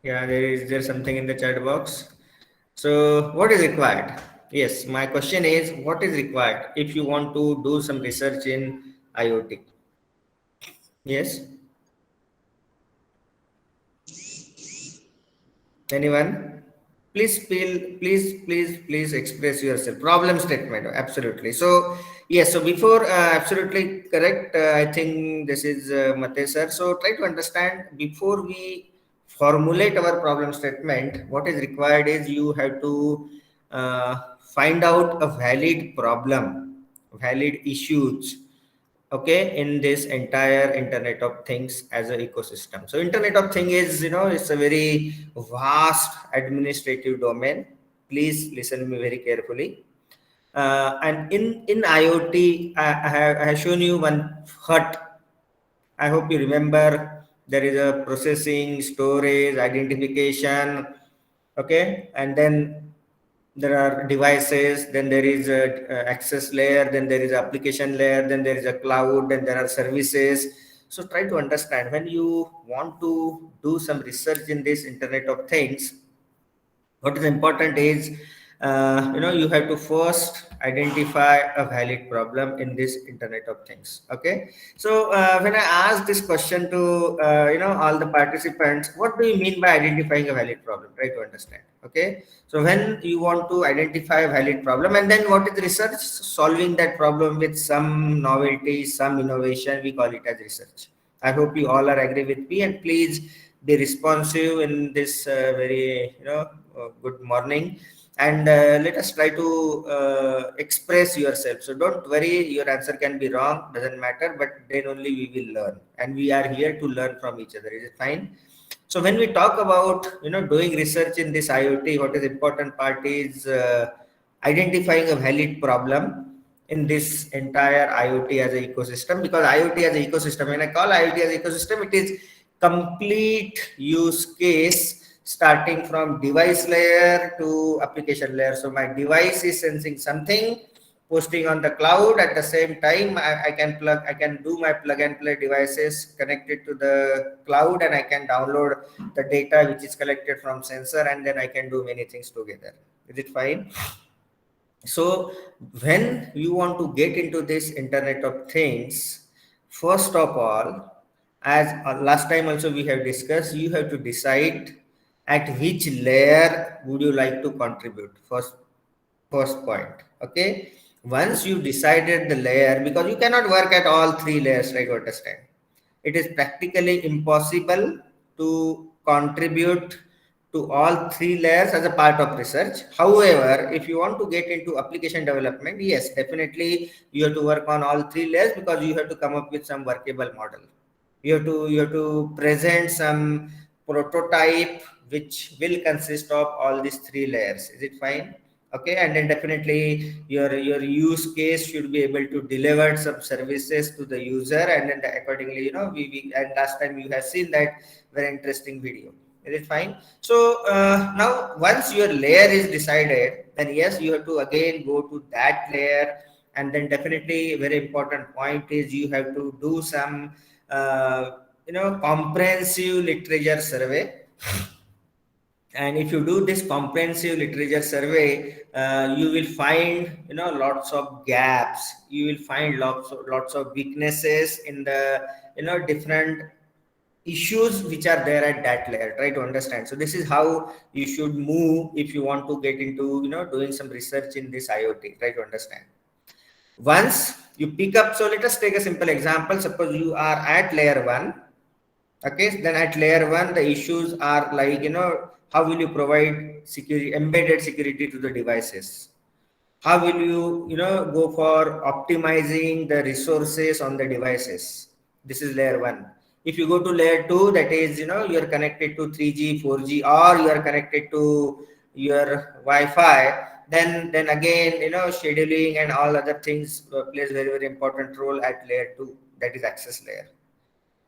Yeah, there something in the chat box. So what is required? Yes, my question is what is required if you want to do some research in IoT? Yes, anyone? Please express yourself. Problem statement, absolutely. So yes, so before absolutely correct. I think this is Mate sir. So try to understand before we formulate our problem statement. What is required is you have to find out a valid problem, valid issues, okay, in this entire internet of things as an ecosystem. So internet of thing is, it's a very vast administrative domain. Please listen to me very carefully. And in iot, I have shown you one hut. I hope you remember. There is a processing, storage, identification, okay, and then there are devices, then there is a access layer, then there is application layer, then there is a cloud, then there are services. So try to understand when you want to do some research in this internet of things, what is important is, you have to first identify a valid problem in this internet of things. Okay, so when I ask this question to all the participants, what do you mean by identifying a valid problem? Try to understand. Okay, so when you want to identify a valid problem, and then what is research? Solving that problem with some novelty, some innovation, we call it as research. I hope you all are agree with me, and please be responsive in this very good morning, and let us try to express yourself. So don't worry, your answer can be wrong, doesn't matter, but then only we will learn, and we are here to learn from each other. Is it fine? So when we talk about doing research in this IoT, what is important part is identifying a valid problem in this entire IoT as an ecosystem. Because IoT as an ecosystem, when I call IoT as ecosystem, it is complete use case starting from device layer to application layer. So my device is sensing something, posting on the cloud. At the same time, I can do my plug and play devices connected to the cloud, and I can download the data which is collected from sensor, and then I can do many things together. Is it fine? So when you want to get into this internet of things, first of all, as last time also we have discussed, you have to decide at which layer would you like to contribute. First point. Okay, once you decided the layer, because you cannot work at all three layers, right? To understand, it is practically impossible to contribute to all three layers as a part of research. However, if you want to get into application development, yes, definitely you have to work on all three layers, because you have to come up with some workable model. You have to present some prototype which will consist of all these three layers. Is it fine? Okay, and then definitely your use case should be able to deliver some services to the user, and then accordingly, we and last time you have seen that very interesting video. Is it fine? So now once your layer is decided, then yes, you have to again go to that layer, and then definitely a very important point is you have to do some comprehensive literature survey. And if you do this comprehensive literature survey, you will find lots of gaps, you will find lots of weaknesses in the different issues which are there at that layer. Try to understand. So this is how you should move if you want to get into doing some research in this IoT. Try to understand. Once you pick up, so let us take a simple example. Suppose you are at layer 1. Okay, then at layer 1 the issues are like, how will you provide security, embedded security to the devices? How will you go for optimizing the resources on the devices? This is layer 1. If you go to layer 2, that is, you're connected to 3G, 4G, or you are connected to your Wi-Fi, then again, scheduling and all other things plays very, very important role at layer 2, that is access layer.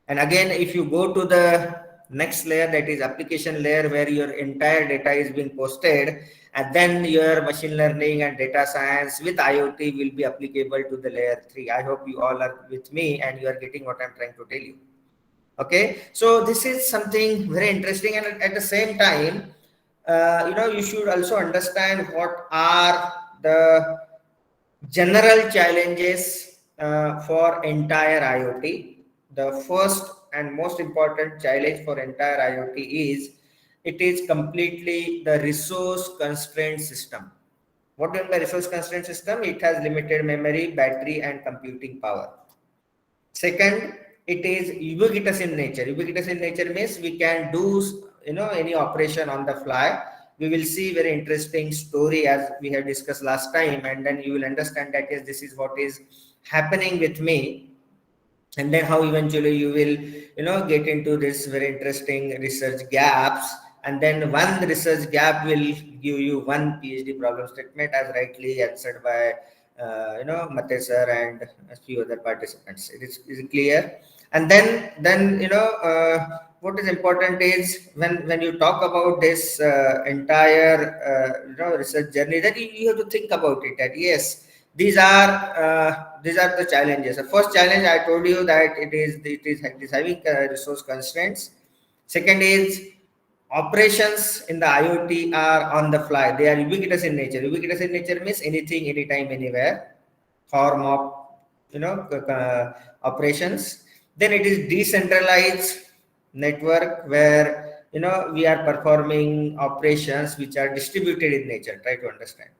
And again, if you go to the next layer, that is application layer, where your entire data is being posted, and then your machine learning and data science with IoT will be applicable to the layer 3. I hope you all are with me and you are getting what I'm trying to tell you. Okay, so this is something very interesting, and at the same time, you should also understand what are the general challenges for entire IoT. The first and most important challenge for entire IoT is it is completely the resource constraint system. What do you mean by resource constraint system? It has limited memory, battery, and computing power. Second, it is ubiquitous in nature. Ubiquitous in nature means we can do any operation on the fly. We will see very interesting story as we have discussed last time, and then you will understand that yes, this is what is happening with me, and then how eventually you will get into this very interesting research gaps, and then one research gap will give you one PhD problem statement as rightly answered by Mate sir and a few other participants. Is it clear? And then what is important is when you talk about this entire research journey, that you have to think about it, that yes, these are the challenges. The first challenge I told you that it is having resource constraints. Second is operations in the IoT are on the fly. They are ubiquitous in nature. Ubiquitous in nature means anything, anytime, anywhere. Form of operations. Then it is decentralized network where we are performing operations which are distributed in nature. Try to understand.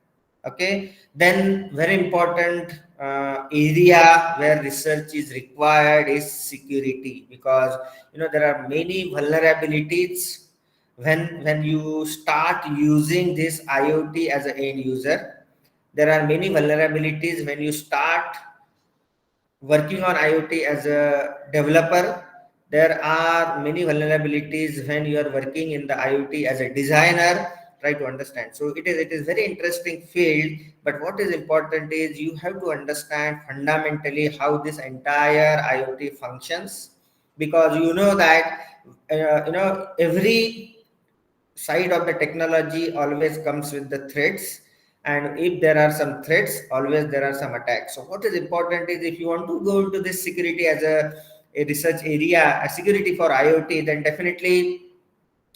Okay, then very important area where research is required is security, because there are many vulnerabilities when you start using this IoT as an end user. There are many vulnerabilities when you start working on IoT as a developer. There are many vulnerabilities when you are working in the IoT as a designer. Try to understand. So it is very interesting field, but what is important is you have to understand fundamentally how this entire IoT functions, because you know that every side of the technology always comes with the threats, and if there are some threats, always there are some attacks. So what is important is if you want to go into this security as a research area, a security for IoT, then definitely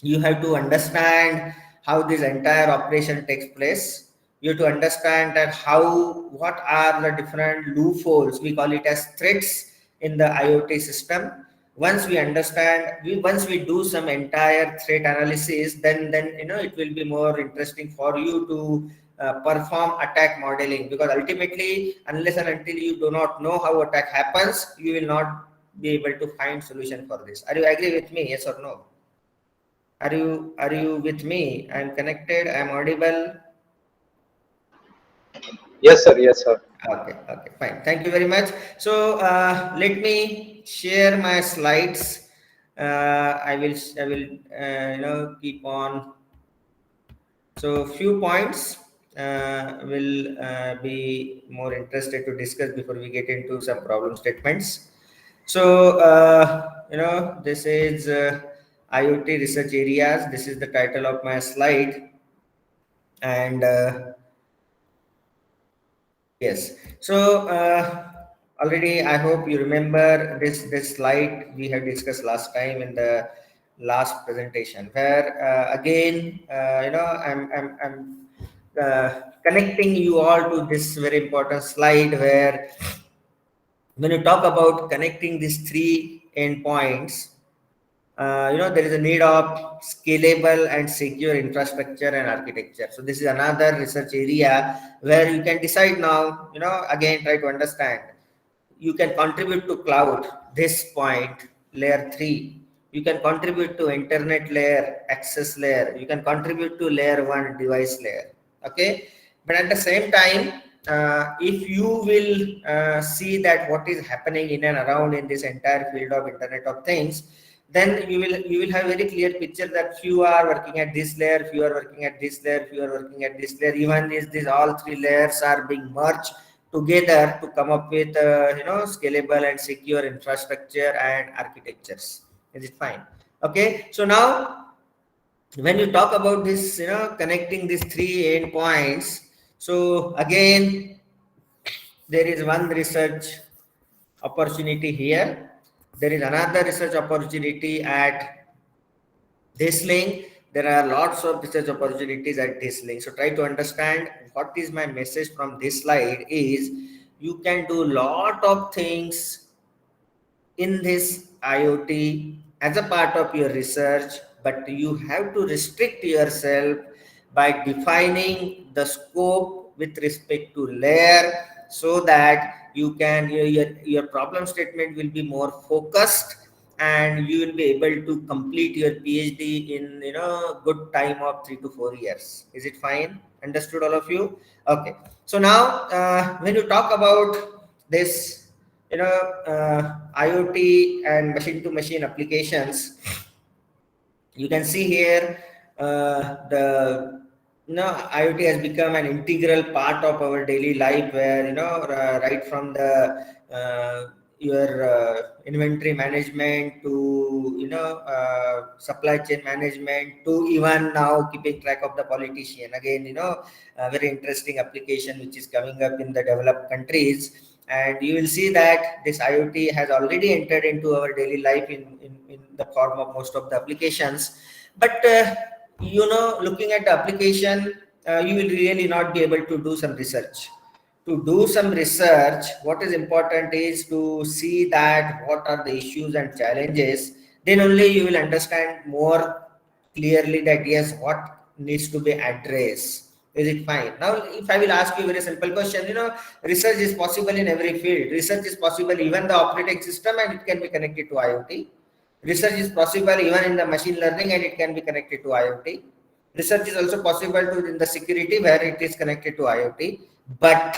you have to understand how this entire operation takes place. You have to understand that what are the different loopholes, we call it as threats in the IoT system. Once we understand, once we do some entire threat analysis, then it will be more interesting for you to perform attack modeling, because ultimately, unless and until you do not know how attack happens, you will not be able to find solution for this. Are you agree with me? Yes or no? Are you with me? I'm connected. I'm audible. Yes, sir. Yes, sir. Okay, okay, fine. Thank you very much. So let me share my slides. I will keep on. So few points will be more interested to discuss before we get into some problem statements. So this is IoT research areas. This is the title of my slide, and yes. So already, I hope you remember this slide we have discussed last time in the last presentation, where again, I'm connecting you all to this very important slide, where when you talk about connecting these three endpoints, there is a need of scalable and secure infrastructure and architecture. So this is another research area where you can decide now, again, try to understand. You can contribute to cloud, this point, layer 3. You can contribute to internet layer, access layer. You can contribute to layer 1, device layer. Okay, but at the same time, if you will see that what is happening in and around in this entire field of Internet of Things, then you will have very clear picture that few are working at this layer, few are working at this layer, few are working at this layer. Even these all three layers are being merged together to come up with scalable and secure infrastructure and architectures. Is it fine? Okay, so now when you talk about this, connecting these three endpoints, so again there is one research opportunity here, There is another research opportunity at this link. There are lots of research opportunities at this link. So try to understand what is my message from this slide is you can do lot of things in this IoT as a part of your research, but you have to restrict yourself by defining the scope with respect to layer so that you can your problem statement will be more focused and you will be able to complete your PhD in good time of 3 to 4 years. Is it fine? Understood all of you? Okay. So now when you talk about this IoT and machine to machine applications, you can see here the IoT has become an integral part of our daily life, where right from the your inventory management to supply chain management to even now keeping track of the politician. Again, a very interesting application which is coming up in the developed countries, and you will see that this IoT has already entered into our daily life in the form of most of the applications. But looking at the application, you will really not be able to do some research. To do some research, what is important is to see that what are the issues and challenges. Then only you will understand more clearly that yes, what needs to be addressed. Is it fine? Now, if I will ask you a very simple question, research is possible in every field. Research is possible even the operating system, and it can be connected to IoT. Research is possible even in the machine learning, and it can be connected to IoT. Research is also possible to in the security, where it is connected to IoT. But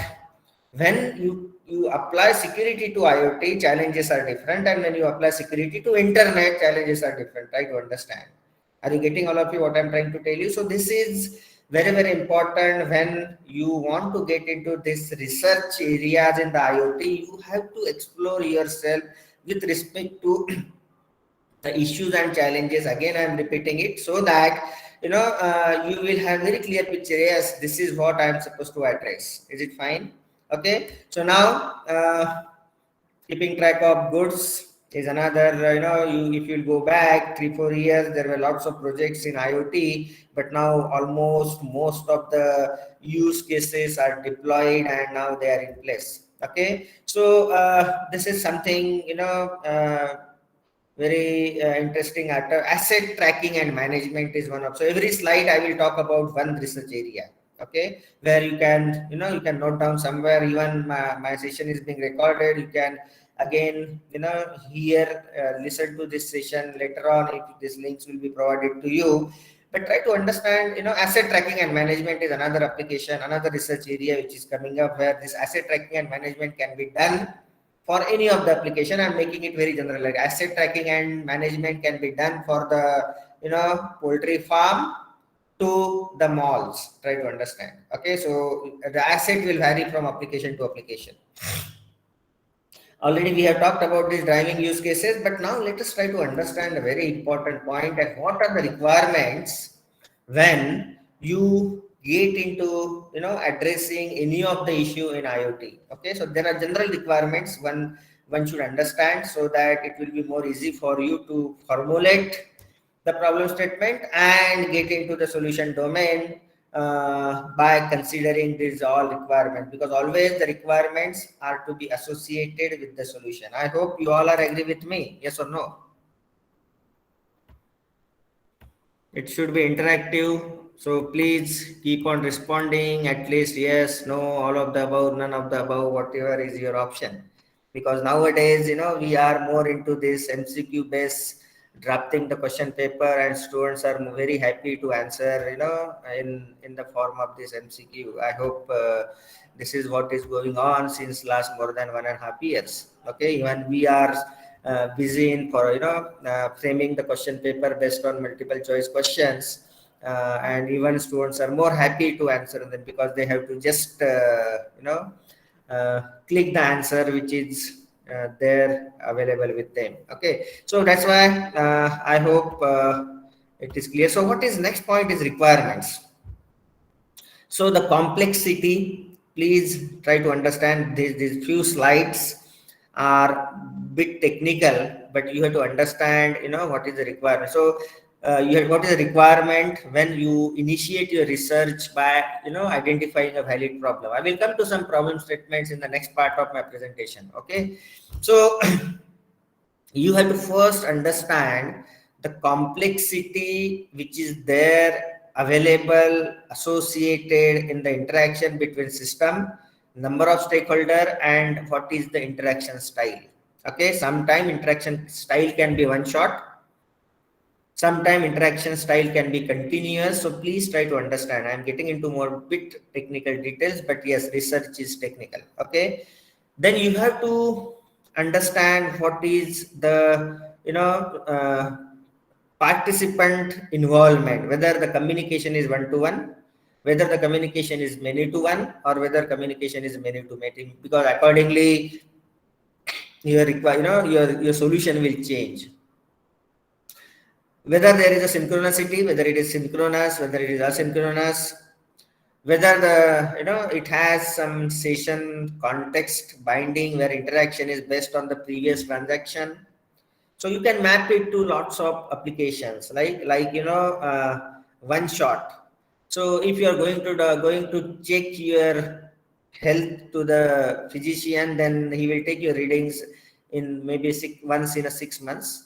when you apply security to IoT, challenges are different, and when you apply security to internet, challenges are different. Try to understand. Are you getting all of you what I'm trying to tell you? So this is very, very important when you want to get into this research areas in the IoT. You have to explore yourself with respect to the issues and challenges. Again, I'm repeating it so that you will have very clear picture. Yes, this is what I'm supposed to address. Is it fine? Okay. So now keeping track of goods is another, if you go back 3 4 years, there were lots of projects in IoT, but now almost most of the use cases are deployed and now they are in place. Okay. So this is something very interesting. Asset tracking and management is one of, so every slide I will talk about one research area. Okay, where you can you can note down somewhere. Even my session is being recorded, you can again hear listen to this session later on if these links will be provided to you. But try to understand, asset tracking and management is another application, another research area which is coming up, where this asset tracking and management can be done for any of the application. I'm making it very general, like asset tracking and management can be done for the poultry farm to the malls. Try to understand. Okay, so the asset will vary from application to application. Already we have talked about these driving use cases, but now let us try to understand a very important point, and what are the requirements when you get into addressing any of the issue in IoT. Okay, so there are general requirements one should understand, so that it will be more easy for you to formulate the problem statement and get into the solution domain by considering these all requirements, because always the requirements are to be associated with the solution. I hope you all are agree with me. Yes or no? It should be interactive, so please keep on responding, at least yes, no, all of the above, none of the above, whatever is your option. Because nowadays we are more into this MCQ based drafting the question paper, and students are very happy to answer in the form of this MCQ. I hope this is what is going on since last more than 1.5 years. Okay, even we are busy in for framing the question paper based on multiple choice questions, and even students are more happy to answer them because they have to just click the answer which is there available with them. Okay, so that's why I hope it is clear. So what is next point is requirements. So the complexity, please try to understand these few slides are bit technical, but you have to understand, what is the requirement. So what is the requirement when you initiate your research by, identifying a valid problem. I will come to some problem statements in the next part of my presentation. Okay. So you have to first understand the complexity which is there, available, associated in the interaction between system, number of stakeholder, and what is the interaction style. Okay, sometime interaction style can be one shot, sometime interaction style can be continuous. So please try to understand. I'm getting into more bit technical details, but yes, research is technical. Okay, then you have to understand what is the participant involvement, whether the communication is one to one, whether the communication is many to one, or whether communication is many to many, because accordingly your solution will change. Whether there is a synchronicity, whether it is synchronous, whether it is asynchronous, whether it has some session context binding where interaction is based on the previous transaction. So you can map it to lots of applications, like one shot. So if you are going to check your health to the physician, then he will take your readings in maybe once in 6 months.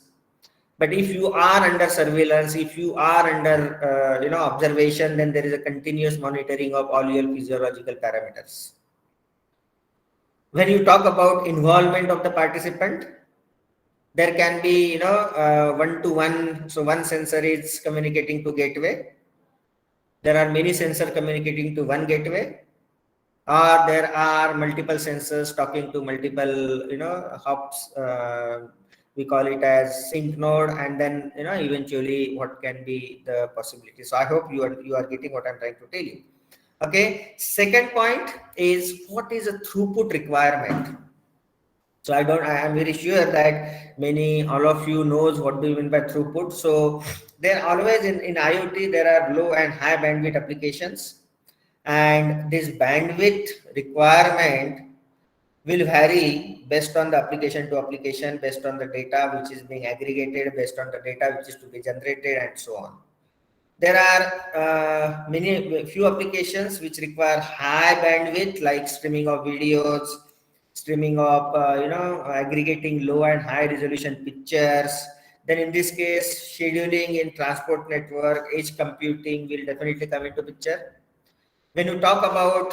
But if you are under surveillance, if you are under observation, then there is a continuous monitoring of all your physiological parameters. When you talk about involvement of the participant, there can be one to one. So one sensor is communicating to gateway. There are many sensors communicating to one gateway, or there are multiple sensors talking to multiple hops. We call it as sync node, and then eventually what can be the possibility. So I hope you are getting what I'm trying to tell you. Okay. Second point is, what is a throughput requirement? So I am very sure that all of you knows what do you mean by throughput. So there always in IoT, there are low and high bandwidth applications, and this bandwidth requirement will vary based on the application to application, based on the data which is being aggregated, based on the data which is to be generated, and so on. There are few applications which require high bandwidth, like streaming of videos, streaming of aggregating low and high resolution pictures. Then in this case, scheduling in transport network, edge computing will definitely come into picture. When you talk about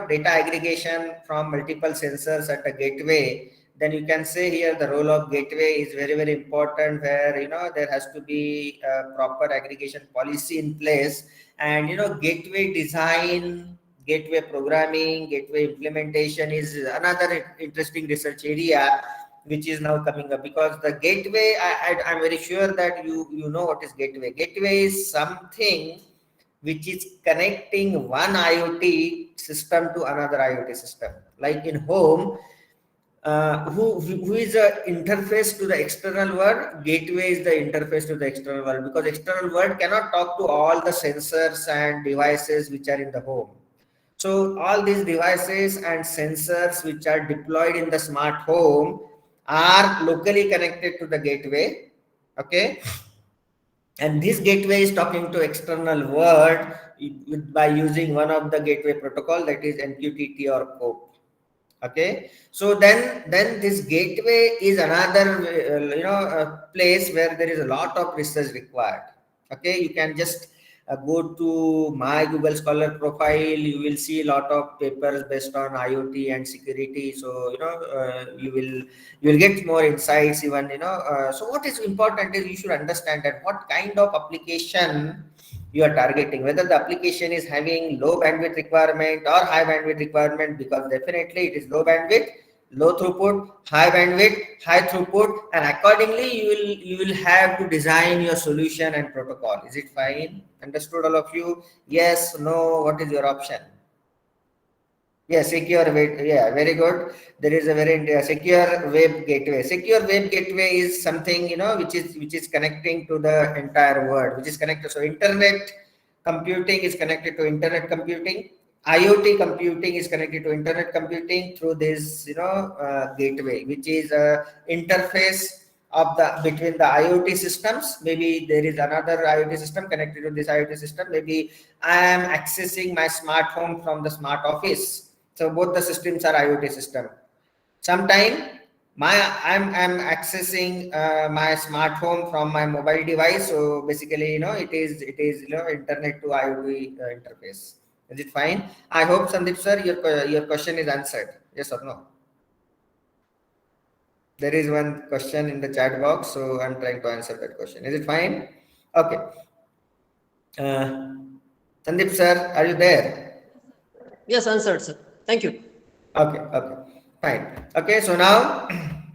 data aggregation from multiple sensors at a gateway, then you can say here the role of gateway is very, very important, where there has to be a proper aggregation policy in place, and gateway design, gateway programming, gateway implementation is another interesting research area which is now coming up, because the gateway, I'm very sure that you know what is gateway. Gateway is something which is connecting one IoT system to another IoT system. Like in home, who is the interface to the external world? Gateway is the interface to the external world, because external world cannot talk to all the sensors and devices which are in the home. So all these devices and sensors which are deployed in the smart home are locally connected to the gateway. Okay. And this gateway is talking to external world by using one of the gateway protocol, that is MQTT or COAP. Okay, so then this gateway is another place where there is a lot of research required. Okay, you can just go to my Google Scholar profile. You will see a lot of papers based on IoT and security. So you will get more insights even. So what is important is you should understand that what kind of application you are targeting, whether the application is having low bandwidth requirement or high bandwidth requirement, because definitely it is low bandwidth, low throughput, high bandwidth, high throughput, and accordingly you will have to design your solution and protocol. Is it fine? Understood, all of you? Yes, no? What is your option? Yeah, secure web. Yeah, very good. There is a very secure web gateway. Secure web gateway is something which is connecting to the entire world, which is connected. So internet computing is connected to internet computing. IoT computing is connected to internet computing through this, gateway, which is a interface of the between the IoT systems. Maybe there is another IoT system connected to this IoT system. Maybe I am accessing my smart home from the smart office. So both the systems are IoT system. Sometime I'm accessing my smart home from my mobile device. So basically, it is internet to IoT interface. Is it fine? I hope, Sandeep sir, your question is answered. Yes or no? There is one question in the chat box, so I'm trying to answer that question. Is it fine? Okay. Uh, Sandeep sir, are you there? Yes, answered, sir. Thank you. Okay, okay, fine. Okay, so now,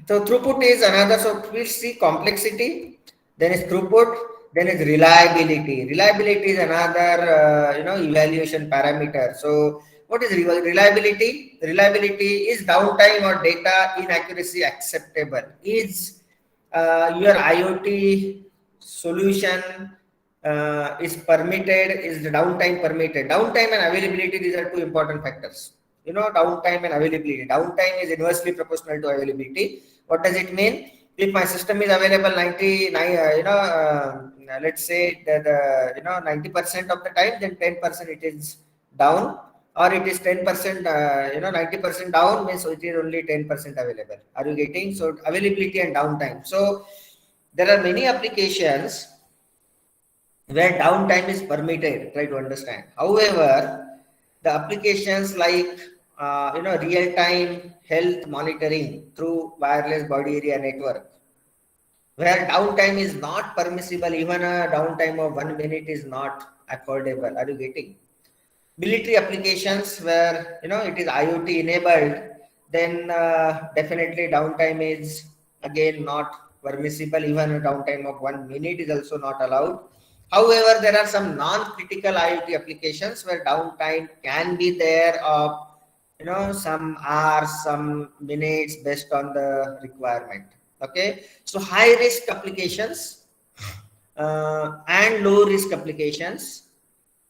so throughput is another. So please see complexity, then is throughput, then is reliability. Reliability is another, evaluation parameter. So what is reliability? Reliability is downtime or data inaccuracy acceptable. Is your IoT solution is permitted? Is the downtime permitted? Downtime and availability, these are two important factors. Downtime and availability. Downtime is inversely proportional to availability. What does it mean? If my system is available 99, let's say that 90% of the time, then 10% it is down, or it is 10%, 90% down means it is only 10% available. Are you getting? So availability and downtime. So there are many applications where downtime is permitted. Try to understand. However, the applications like real-time health monitoring through wireless body area network, where downtime is not permissible, even a downtime of 1 minute is not affordable. Are you getting? Military applications where it is IoT enabled, then definitely downtime is again not permissible. Even a downtime of 1 minute is also not allowed. However, there are some non-critical IoT applications where downtime can be there of some hours, some minutes based on the requirement. Okay, so high risk applications and low risk applications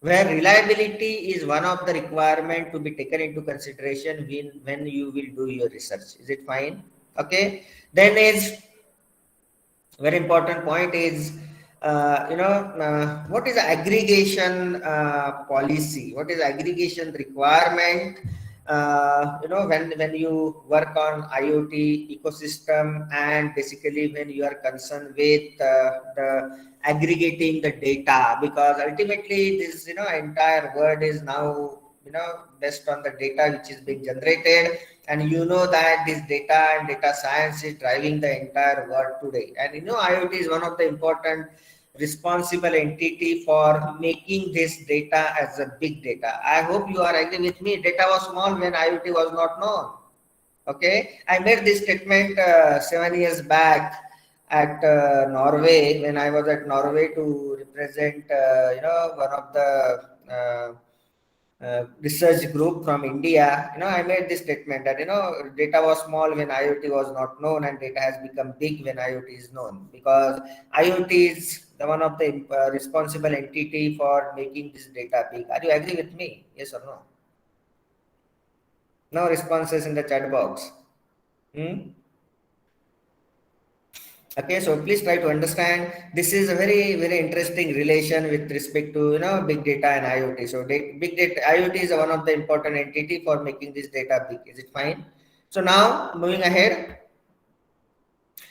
where reliability is one of the requirement to be taken into consideration when you will do your research. Is it fine? Okay, then is very important point is what is the aggregation policy, what is the aggregation requirement when you work on IoT ecosystem, and basically when you are concerned with the aggregating the data, because ultimately this entire world is now based on the data which is being generated, and that this data and data science is driving the entire world today. And IoT is one of the important responsible entity for making this data as a big data. I hope you are agree with me. Data was small when IoT was not known. Okay, I made this statement 7 years back at Norway, when I was at Norway to represent one of the research group from India. I made this statement that data was small when IoT was not known, and data has become big when IoT is known, because IoT is the one of the responsible entity for making this data big. Are you agree with me? Yes or no? No responses in the chat box. Okay, so please try to understand. This is a very, very interesting relation with respect to big data and IoT. So big data IoT is one of the important entity for making this data big. Is it fine? So now moving ahead.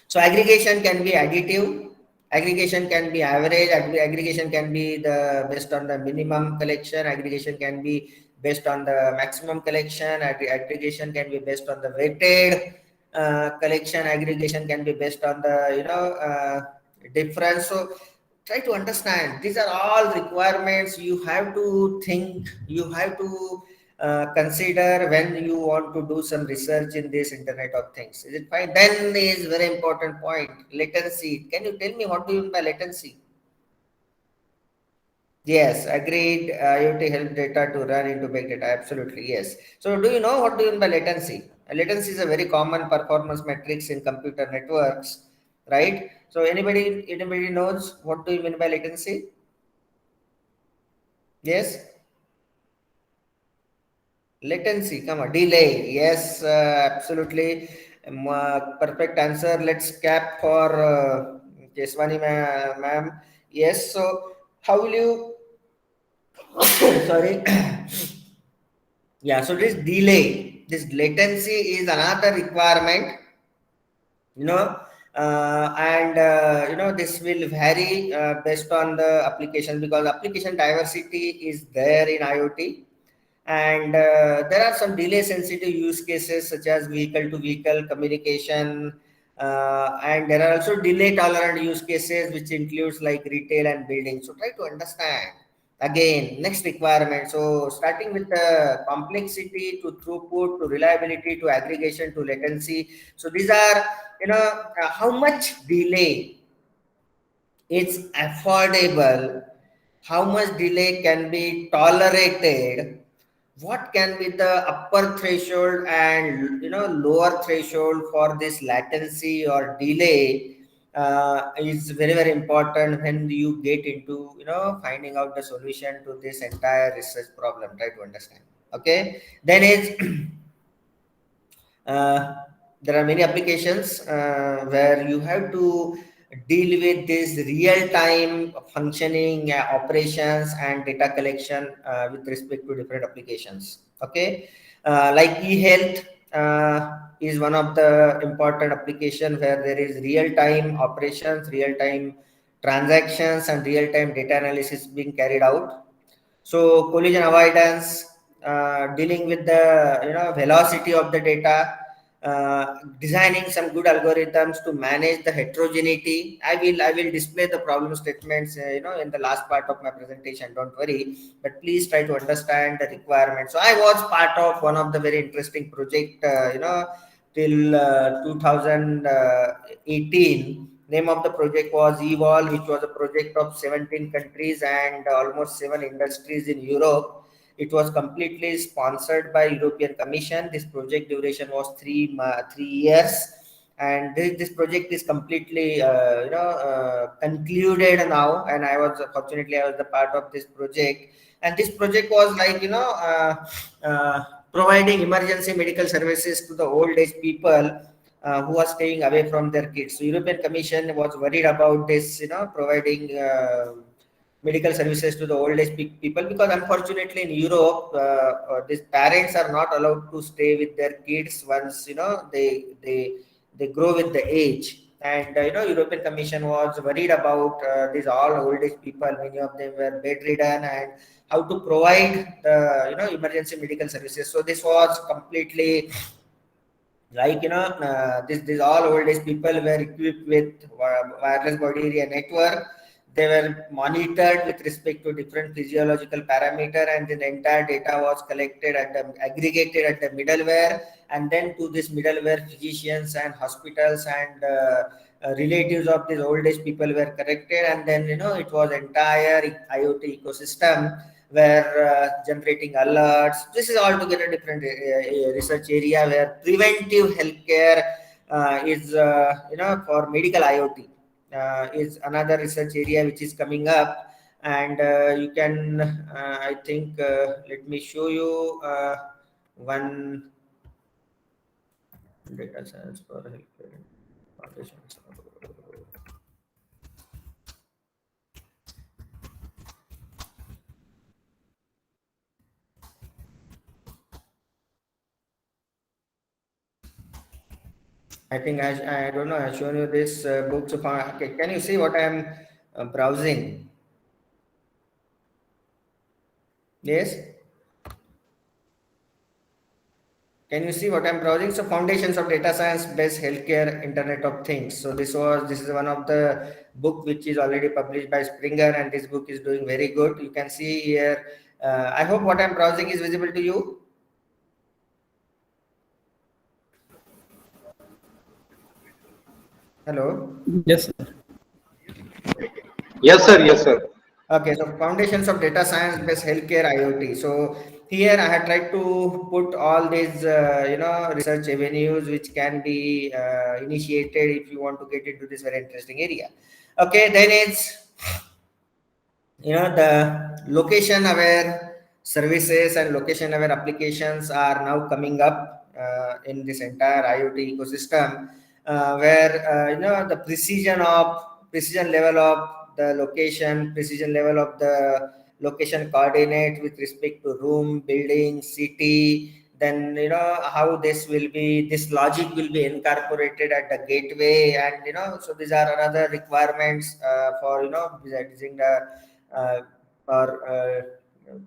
So aggregation can be additive, aggregation can be average, aggregation can be the based on the minimum collection, aggregation can be based on the maximum collection, aggregation can be based on the weighted collection, aggregation can be based on the difference. So try to understand, these are all requirements you have to think, you have to consider when you want to do some research in this Internet of Things. Is it fine? Then is very important point, latency. Can you tell me what do you mean by latency? Yes, agreed. IoT help data to run into big data. Absolutely, yes. So do you know what do you mean by latency? Latency is a very common performance metrics in computer networks, right? So anybody knows what do you mean by latency? Yes. Latency, come on, delay. Yes, absolutely. Perfect answer. Let's cap for Keswani ma'am. Yes. So, how will you? Sorry. Yeah. So this delay, this latency is another requirement. You know, this will vary based on the application, because application diversity is there in IoT. And there are some delay sensitive use cases such as vehicle to vehicle communication, and there are also delay tolerant use cases which includes like retail and building. So try to understand again next requirement. So starting with the complexity to throughput to reliability to aggregation to latency. So these are, how much delay it's affordable, how much delay can be tolerated, what can be the upper threshold and lower threshold for this latency or delay, is very very important when you get into finding out the solution to this entire research problem. Try to understand. Okay, then is uh, there are many applications where you have to deal with this real-time functioning operations and data collection with respect to different applications. Okay, like e-health is one of the important application where there is real-time operations, real-time transactions, and real-time data analysis being carried out. So collision avoidance, dealing with the velocity of the data, designing some good algorithms to manage the heterogeneity. I will display the problem statements in the last part of my presentation. Don't worry, but please try to understand the requirements. So I was part of one of the very interesting project. Till 2018. Name of the project was EVOL, which was a project of 17 countries and almost 7 industries in Europe. It was completely sponsored by European Commission. This project duration was 3 years, and this project is completely concluded now. And I was the part of this project, and this project was like providing emergency medical services to the old age people who are staying away from their kids. So European Commission was worried about this, providing medical services to the old age people, because unfortunately in Europe, these parents are not allowed to stay with their kids once they grow with the age. And European Commission was worried about these all old age people. Many of them were bedridden, and how to provide the emergency medical services. So this was completely like this all old age people were equipped with wireless body area network. They were monitored with respect to different physiological parameter, and then entire data was collected and aggregated at the middleware, and then to this middleware physicians and hospitals and relatives of these old age people were connected, and then it was entire IoT ecosystem where generating alerts. This is altogether different research area where preventive healthcare is for medical IoT is another research area which is coming up. And you can I think let me show you one data science for healthcare foundations. I think I don't know. I've shown you this book. So okay, can you see what I'm browsing? Yes. Can you see what I'm browsing? So foundations of data science based healthcare Internet of Things. So this is one of the book which is already published by Springer, and this book is doing very good. You can see here. I hope what I'm browsing is visible to you. Hello. Yes, sir. Yes, sir. Yes, sir. Okay, so foundations of data science based healthcare IoT. So here I have tried to put all these research avenues which can be initiated if you want to get into this very interesting area. Okay, then it's the location aware services and location aware applications are now coming up in this entire IoT ecosystem, where the precision level of the location, precision level of the location coordinate with respect to room, building, city, then how this logic will be incorporated at the gateway, and so these are another requirements for using the uh, or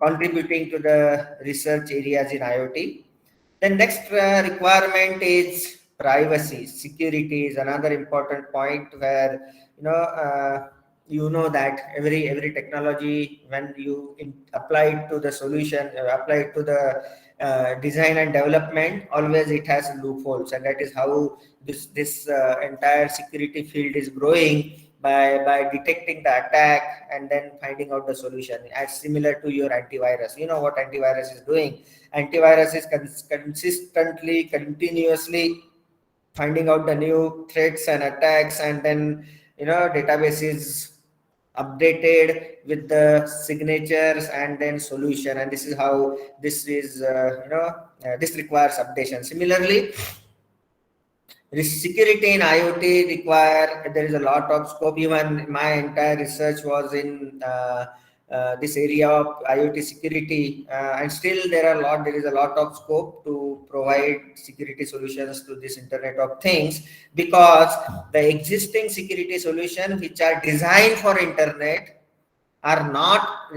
contributing to the research areas in IoT. The next requirement is privacy. Security is another important point where that every technology, when you apply it to the solution, apply it to the design and development, always it has loopholes, and that is how this entire security field is growing, by detecting the attack and then finding out the solution, as similar to your antivirus. You know what antivirus is doing? Antivirus is consistently, continuously finding out the new threats and attacks, and then database is updated with the signatures and then solution, and this is how this is this requires updation. Similarly, security in IoT require, there is a lot of scope. Even my entire research was in this area of IoT security, and still there is a lot of scope to provide security solutions to this Internet of Things, because the existing security solutions which are designed for Internet are not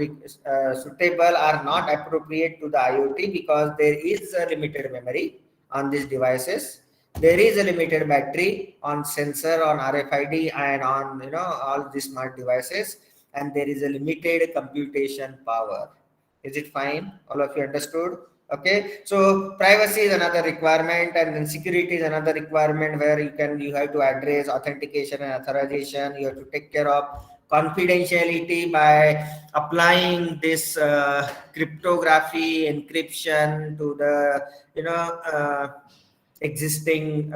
suitable, are not appropriate to the IoT, because there is a limited memory on these devices. There is a limited battery on sensor, on RFID, and on all these smart devices, and there is a limited computation power. Is it fine? All of you understood? Okay. So privacy is another requirement, and then security is another requirement, where you have to address authentication and authorization. You have to take care of confidentiality by applying this cryptography, encryption to the existing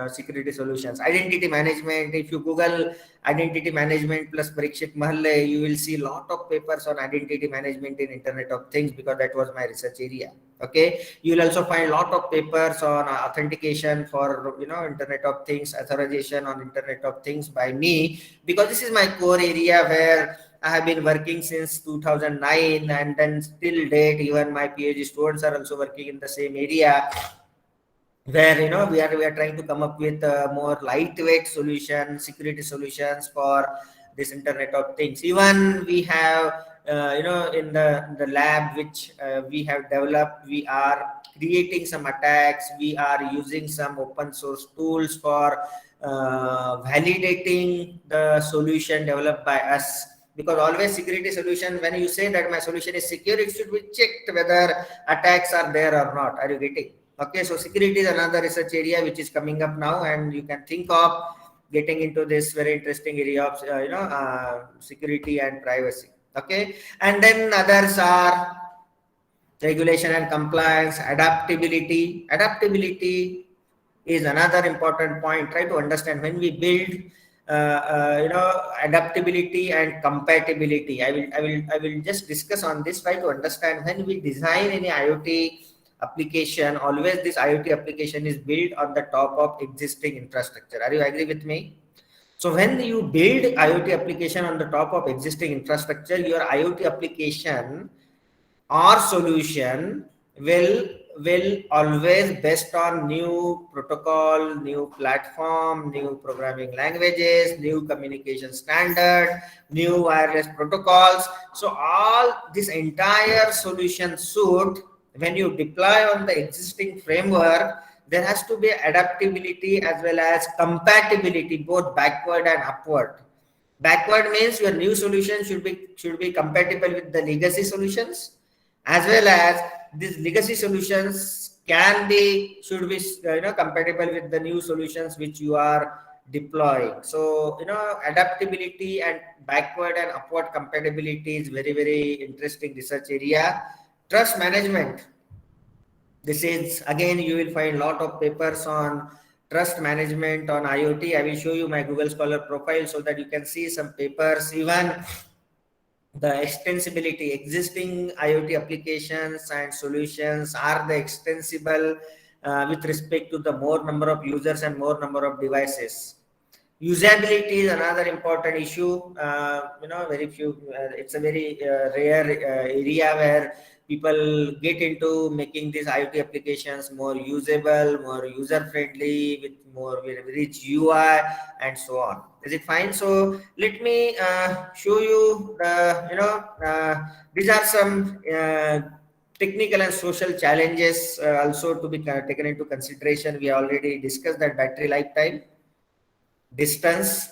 security solutions. Identity management, if you Google identity management plus Parikshit Mahalle, you will see a lot of papers on identity management in Internet of Things, because that was my research area. Okay, you will also find a lot of papers on authentication for Internet of Things, authorization on Internet of Things by me, because this is my core area where I have been working since 2009, and then still date, even my PhD students are also working in the same area, where we are trying to come up with more lightweight solutions, security solutions for this Internet of Things. Even we have in the lab which we have developed, we are creating some attacks. We are using some open source tools for validating the solution developed by us, because always security solution, when you say that my solution is secure, it should be checked whether attacks are there or not. Are you getting? Okay, so security is another research area which is coming up now, and you can think of getting into this very interesting area of security and privacy. Okay, and then others are regulation and compliance, adaptability. Adaptability is another important point. Try to understand when we build adaptability and compatibility. I will just discuss on this. Try to understand, when we design any IoT application, always this IoT application is built on the top of existing infrastructure. Are you agree with me? So when you build IoT application on the top of existing infrastructure, your IoT application or solution will always based on new protocol, new platform, new programming languages, new communication standard, new wireless protocols. So all this entire solution suite, when you deploy on the existing framework, there has to be adaptability as well as compatibility, both backward and upward. Backward means your new solution should be compatible with the legacy solutions, as well as these legacy solutions should be compatible with the new solutions which you are deploying. So adaptability and backward and upward compatibility is very, very interesting research area. Trust management, this is again, you will find a lot of papers on trust management on IoT. I will show you my Google Scholar profile so that you can see some papers. Even the extensibility, existing IoT applications and solutions, are they extensible with respect to the more number of users and more number of devices? Usability is another important issue. Very few, it's a very rare area where people get into making these IoT applications more usable, more user friendly, with more rich UI and so on. Is it fine? So let me show you the, these are some technical and social challenges also to be taken into consideration. We already discussed that battery lifetime, distance.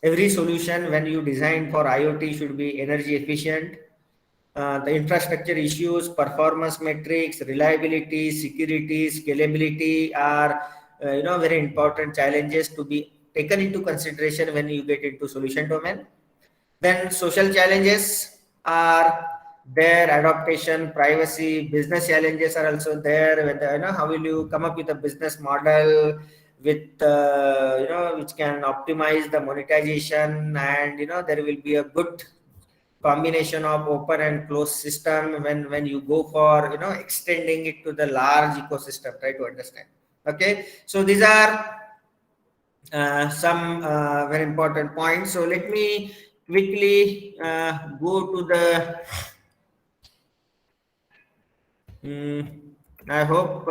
Every solution when you design for IoT should be energy efficient. The infrastructure issues, performance metrics, reliability, security, scalability are very important challenges to be taken into consideration when you get into solution domain. Then social challenges are there, adaptation, privacy, business challenges are also there. Whether, how will you come up with a business model with which can optimize the monetization, and there will be a good combination of open and closed system when you go for extending it to the large ecosystem. Try to understand. Okay, so these are some very important points. So let me quickly go to the I hope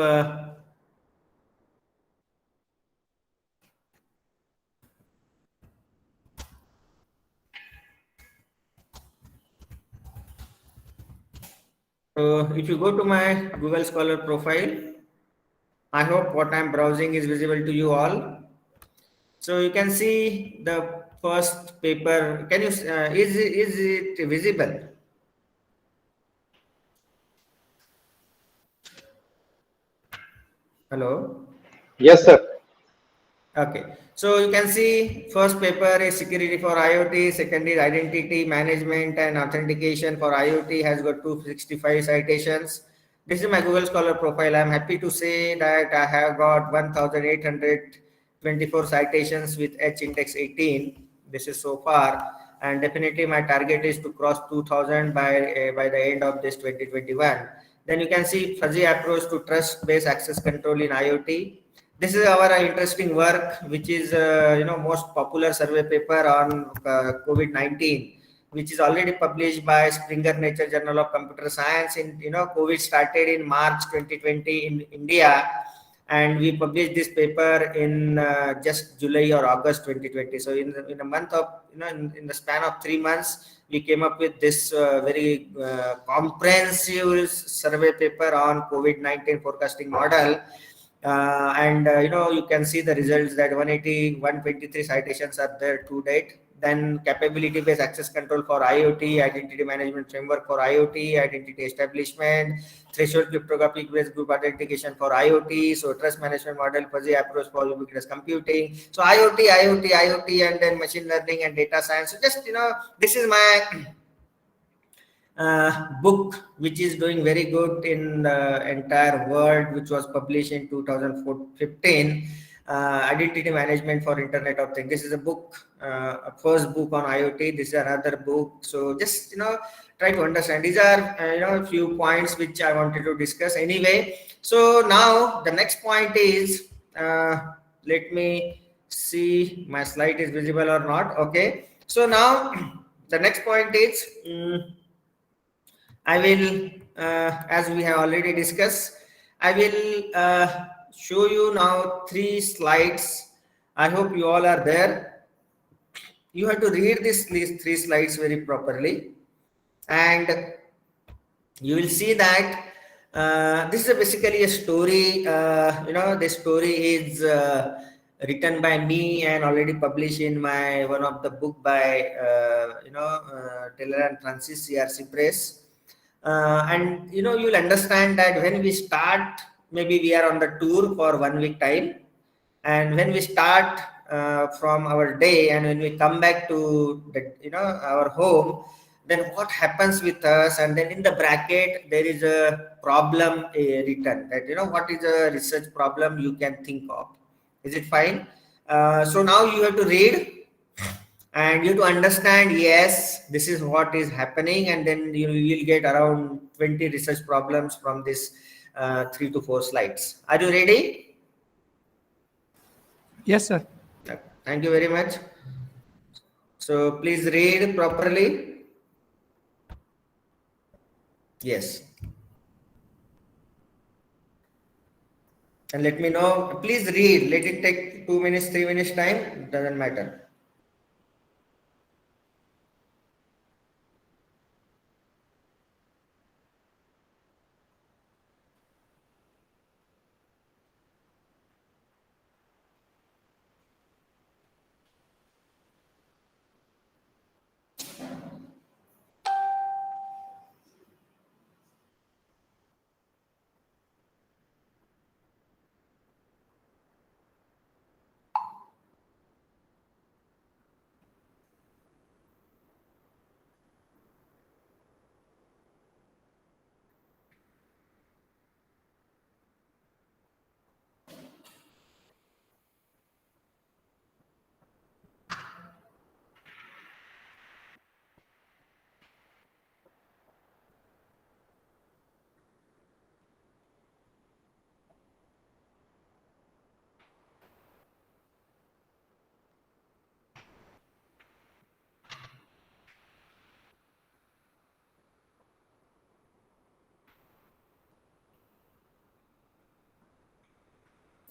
so if you go to my Google Scholar profile, I hope what I'm browsing is visible to you all. So you can see the first paper. Can you is it visible? Hello. Yes, sir. Okay, so you can see first paper is security for IoT, second is identity management and authentication for IoT, has got 265 citations. This is my Google Scholar profile. I'm happy to say that I have got 1,824 citations with H index 18. This is so far, and definitely my target is to cross 2,000 by the end of this 2021. Then you can see fuzzy approach to trust-based access control in IoT. This is our interesting work, which is most popular survey paper on COVID-19, which is already published by Springer Nature Journal of Computer Science. In COVID started in March 2020 in India, and we published this paper in just July or August 2020. So in a month of in the span of 3 months, we came up with this very comprehensive survey paper on COVID-19 forecasting model. And you can see the results that 123 citations are there to date. Then capability based access control for IoT, identity management framework for IoT, identity establishment, threshold cryptographic based group authentication for IoT, so trust management model, fuzzy approach for ubiquitous computing. So IoT, and then machine learning and data science. So just this is my book, which is doing very good in the entire world, which was published in 2015. Identity management for Internet of Things. This is a book, a first book on IoT. This is another book. So just try to understand. These are a few points which I wanted to discuss anyway. So now the next point is let me see my slide is visible or not. Okay. So now the next point is. I will, as we have already discussed, I will show you now 3 slides. I hope you all are there. You have to read these 3 slides very properly, and you will see that this is basically a story. This story is written by me and already published in my one of the book by Taylor and Francis CRC Press. And you'll understand that when we start, maybe we are on the tour for 1 week time, and when we start from our day, and when we come back to the, our home, then what happens with us? And then in the bracket there is a problem written, that what is a research problem you can think of. Is it fine? So now you have to read and you to understand, yes, this is what is happening, and then you will get around 20 research problems from this 3 to 4 slides. Are you ready? Yes, sir. Thank you very much. So please read properly. Yes. And let me know. Please read. Let it take 2 minutes, 3 minutes time. Doesn't matter.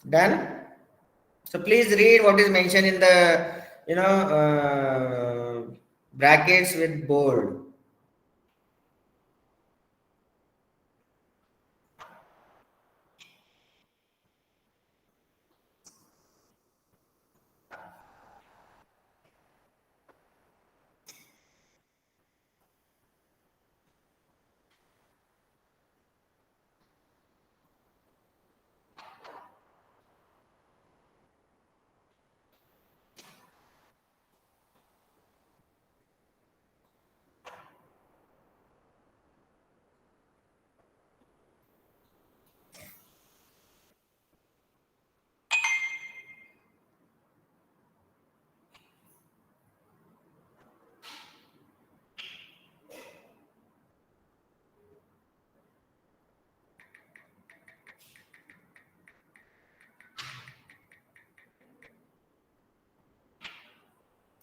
Done? So please read what is mentioned in the brackets with bold.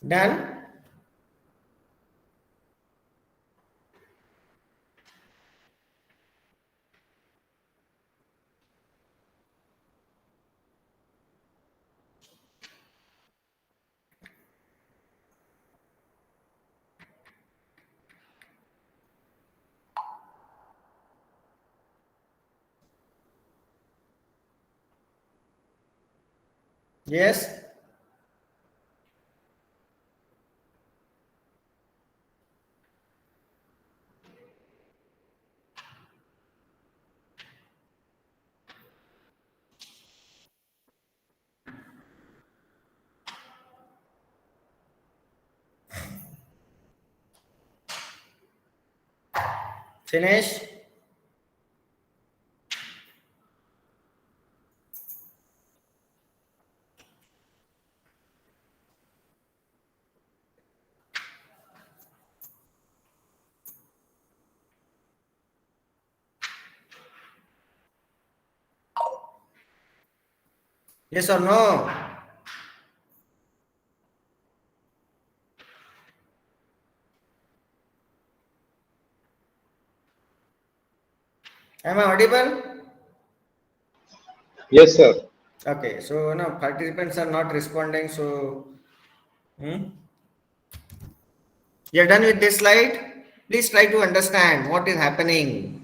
Done? Yes? Finish? Yes or no? Am I audible? Yes, sir. Okay, so no, participants are not responding. So, you're done with this slide? Please try to understand what is happening.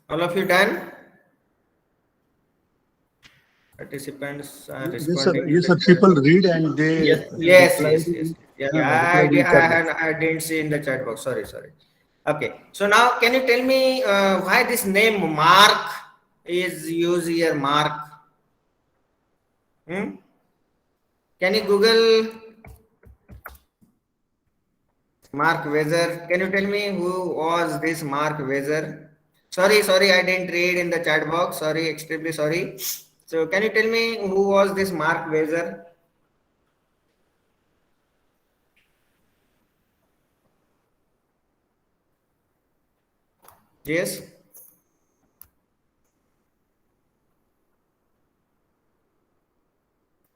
All of you done? Participants are Yes, sir. responding in Yes, the sir. chat. People read and they Yes, yes, reply. yes, yes. Yeah, yeah. Reply in chat box. I didn't see in the chat box. Sorry, sorry. Okay. So now, can you tell me why this name Mark is used here? Mark. Hmm? Can you Google Mark Weser. Can you tell me who was this Mark Weser? Sorry, I didn't read in the chat box. Sorry, extremely sorry. So, can you tell me who was this Mark Weser? Yes.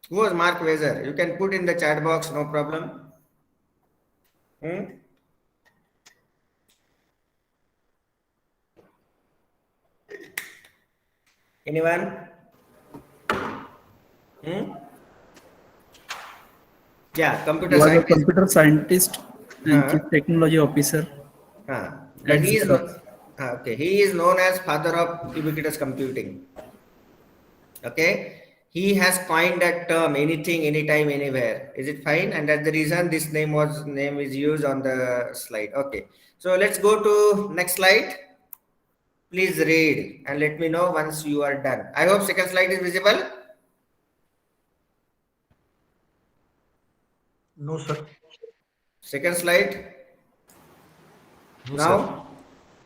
Who was Mark Weser? You can put in the chat box, no problem. Hmm? Anyone? Hmm? Yeah, He computer was a scientist. computer scientist and chief Huh? technology officer But at he is Xerox. okay. He is known as father of ubiquitous computing. Okay, he has coined that term anything, anytime, anywhere. Is it fine? And that's the reason this name is used on the slide. Okay, so let's go to next slide. Please read and let me know once you are done. I hope second slide is visible. No, sir. Second slide No, sir.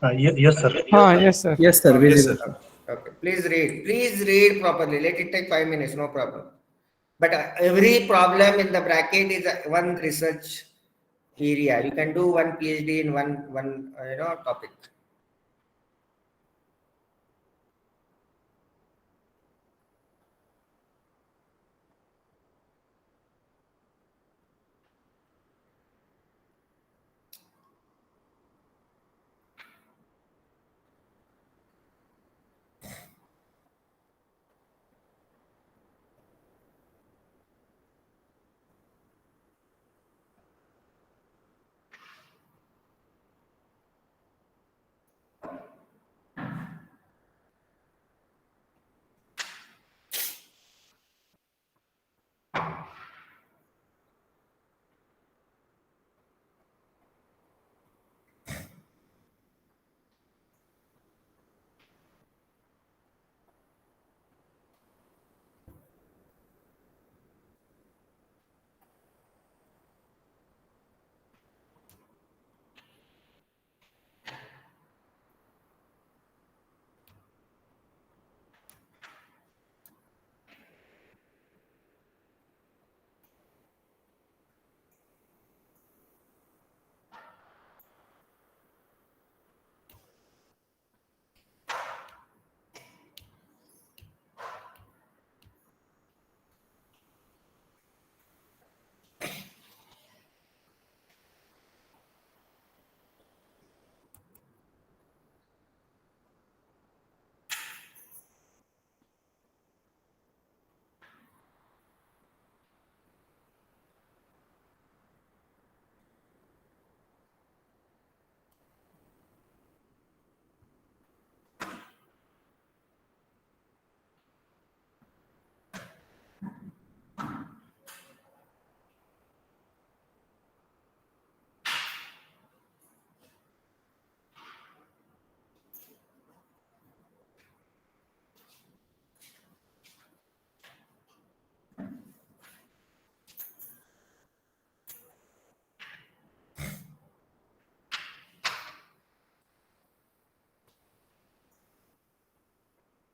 now. Yes, sir. Yes, sir. Yes, sir, Okay. Yes, visible. sir. Okay. Please read. Please read properly. Let it take 5 minutes. No problem. But every problem in the bracket is one research area. You can do one PhD in one topic.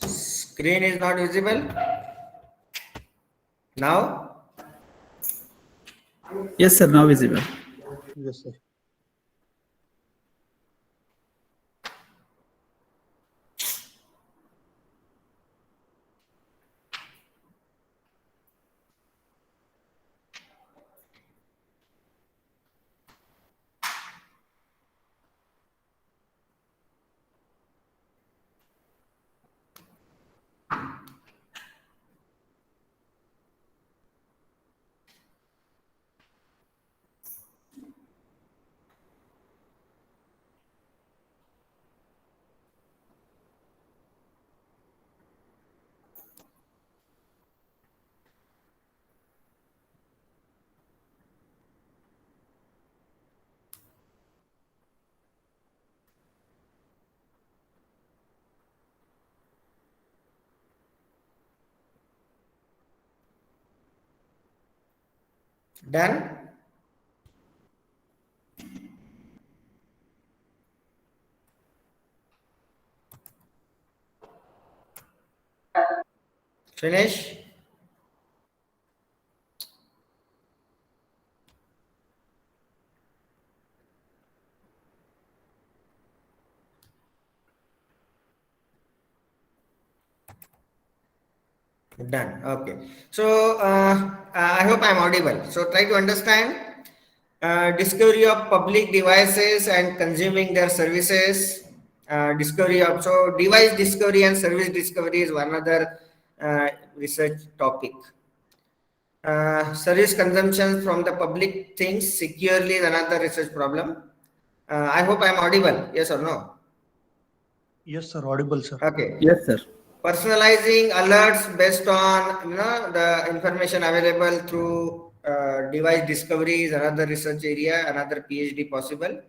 Screen is not visible now. Yes, sir, now visible. Yes, sir. Done. Finish? Done. Okay. So I hope I'm audible. So try to understand discovery of public devices and consuming their services. Discovery of so device discovery and service discovery is one other research topic. Service consumption from the public things securely is another research problem. I hope I'm audible. Yes or no? Yes, sir. Audible, sir. Okay. Yes, sir. Personalizing alerts based on the information available through device discovery is another research area, another PhD possible.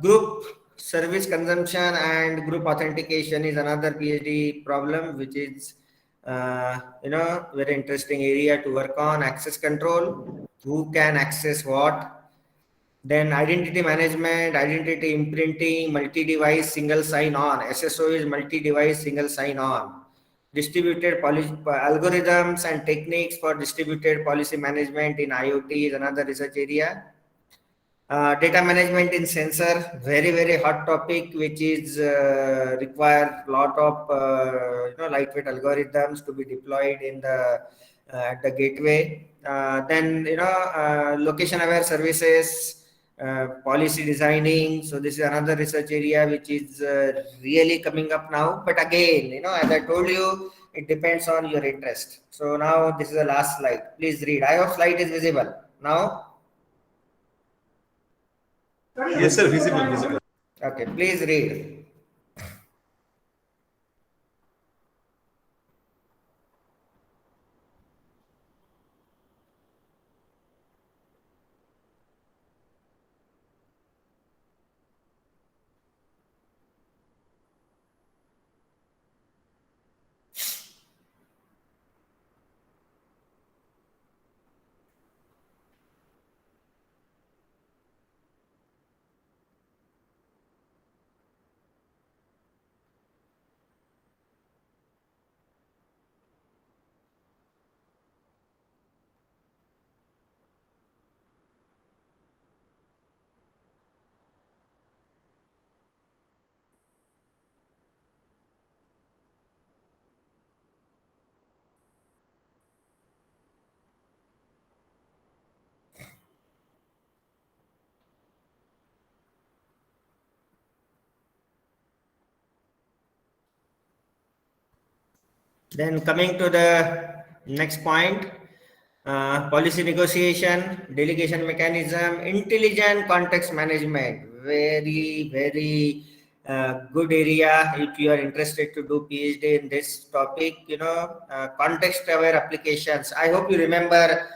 Group service consumption and group authentication is another PhD problem, which is very interesting area to work on. Access control, who can access what. Then identity management, identity imprinting, multi-device single sign-on. SSO is multi-device single sign-on. Distributed algorithms and techniques for distributed policy management in IoT is another research area. Data management in sensor, very very hot topic, which is require lot of lightweight algorithms to be deployed in the at the gateway. Then location aware services. Policy designing, so this is another research area which is really coming up now, but again as I told you, it depends on your interest. So now this is the last slide, please read. I hope slide is visible now. Yes, sir. Visible. Okay, please read. Then coming to the next point, policy negotiation, delegation mechanism, intelligent context management. Very, very good area if you are interested to do PhD in this topic. Context aware applications. I hope you remember,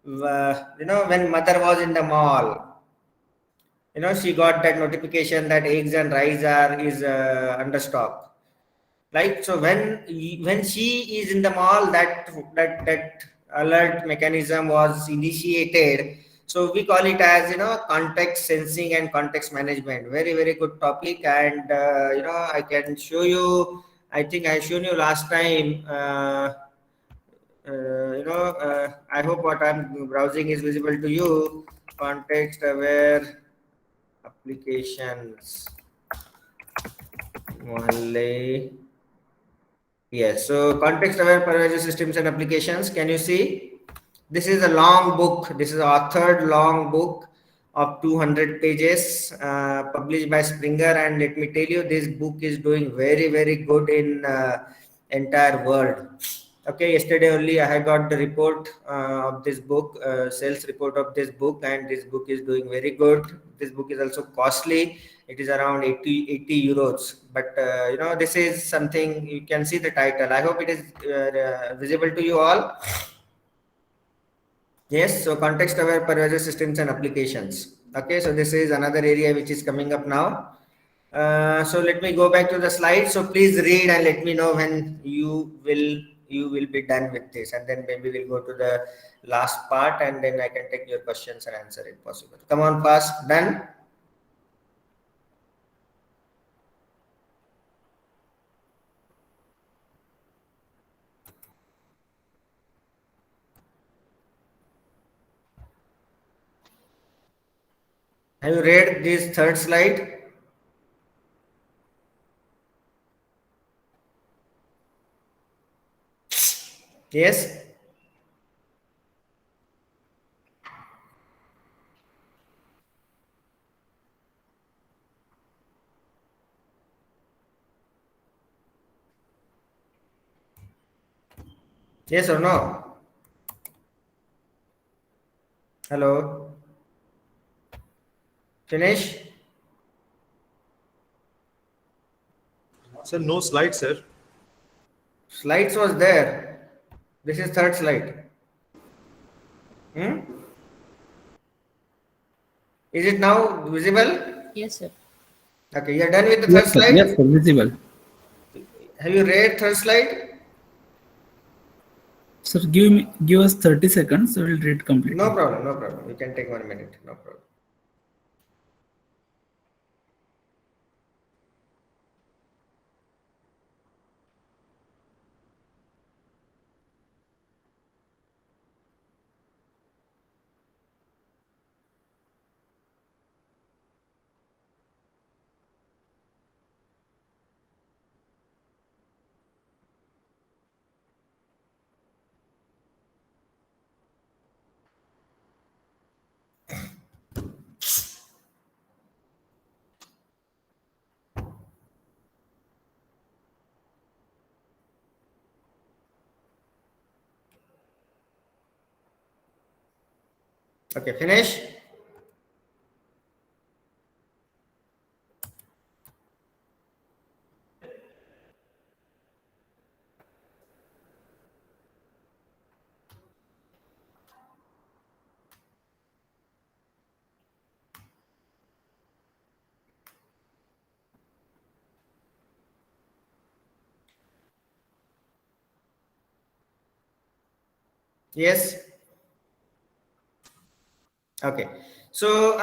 when mother was in the mall, she got that notification that eggs and rice is under stock. Right, so when she is in the mall, that alert mechanism was initiated. So we call it as context sensing and context management. Very very good topic, and I can show you. I think I shown you last time. I hope what I'm browsing is visible to you. Context aware applications. Yes, so context aware pervasive systems and applications. Can you see? This is a long book. This is a third long book of 200 pages published by Springer. And let me tell you, this book is doing very, very good in entire world. Okay, yesterday only I had got the report of this book, sales report of this book, and this book is doing very good. This book is also costly. It is around 80 euros, but this is something. You can see the title. I hope it is visible to you all. Yes, so context aware pervasive systems and applications. Okay, so this is another area which is coming up now. So let me go back to the slide. So please read and let me know when you will be done with this, and then maybe we'll go to the last part, and then I can take your questions and answer it possible. Come on, fast. Done. Have you read this third slide? Yes. Yes or no? Hello. Finish? Sir, no slide, sir. Slides was there. This is third slide. Hmm? Is it now visible? Yes, sir. Okay, you're done with the third Yes, sir. slide? Yes, sir. Visible. Have you read third slide? Sir, give us 30 seconds. We will read completely. No problem, no problem. You can take 1 minute, no problem. Okay, finish. Yes. Okay. So